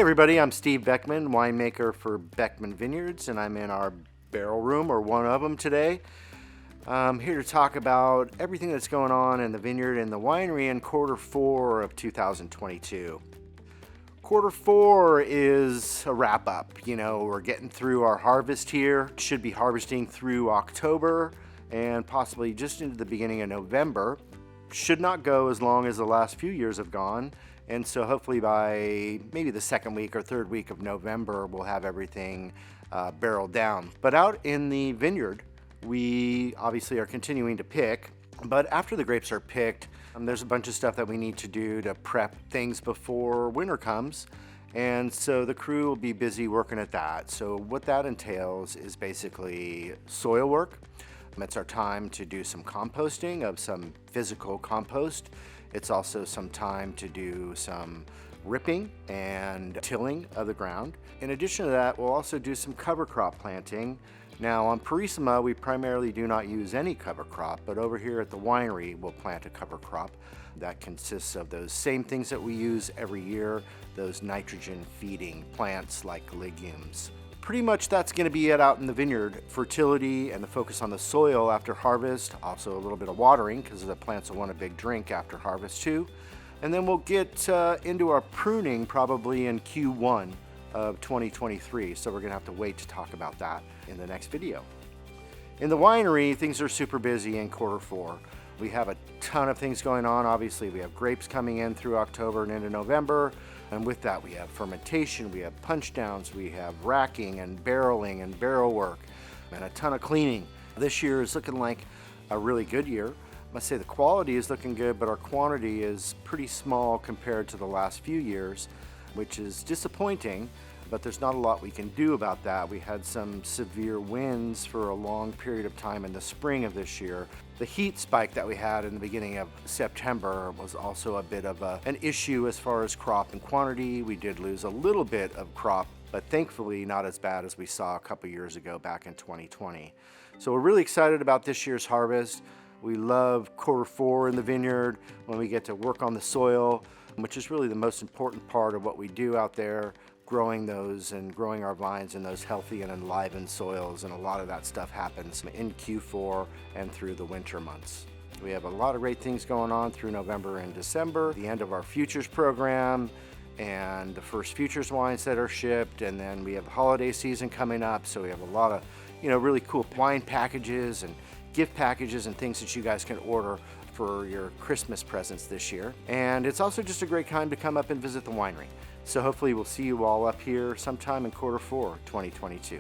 everybody, I'm Steve Beckmen, winemaker for Beckmen Vineyards, and I'm in our barrel room, or one of them today. I'm here to talk about everything that's going on in the vineyard and the winery in quarter 4 of 2022. Quarter 4 is a wrap up. We're getting through our harvest here. Should be harvesting through October and possibly just into the beginning of November. Should not go as long as the last few years have gone. And so hopefully by maybe the second week or third week of November, we'll have everything barreled down. But out in the vineyard, we obviously are continuing to pick. But after the grapes are picked, there's a bunch of stuff that we need to do to prep things before winter comes. And so the crew will be busy working at that. So what that entails is basically soil work. It's our time to do some composting of some physical compost. It's also some time to do some ripping and tilling of the ground. In addition to that, we'll also do some cover crop planting. Now on Purisima, we primarily do not use any cover crop, but over here at the winery, we'll plant a cover crop that consists of those same things that we use every year, those nitrogen feeding plants like legumes. Pretty much that's going to be it out in the vineyard. Fertility and the focus on the soil after harvest, also a little bit of watering because the plants will want a big drink after harvest too. And then we'll get into our pruning probably in Q1 of 2023. So we're going to have to wait to talk about that in the next video. In the winery, things are super busy in quarter 4. We have a ton of things going on. Obviously, we have grapes coming in through October and into November. And with that, we have fermentation, we have punch downs, we have racking and barreling and barrel work, and a ton of cleaning. This year is looking like a really good year. I must say the quality is looking good, but our quantity is pretty small compared to the last few years, which is disappointing, but there's not a lot we can do about that. We had some severe winds for a long period of time in the spring of this year. The heat spike that we had in the beginning of September was also a bit of an issue as far as crop and quantity. We did lose a little bit of crop, but thankfully not as bad as we saw a couple years ago back in 2020. So we're really excited about this year's harvest. We love quarter 4 in the vineyard when we get to work on the soil, which is really the most important part of what we do out there, growing those and growing our vines in those healthy and enlivened soils. And a lot of that stuff happens in Q4 and through the winter months. We have a lot of great things going on through November and December, the end of our futures program and the first futures wines that are shipped. And then we have the holiday season coming up. So we have a lot of, really cool wine packages and gift packages and things that you guys can order for your Christmas presents this year. And it's also just a great time to come up and visit the winery. So hopefully we'll see you all up here sometime in quarter 4, 2022.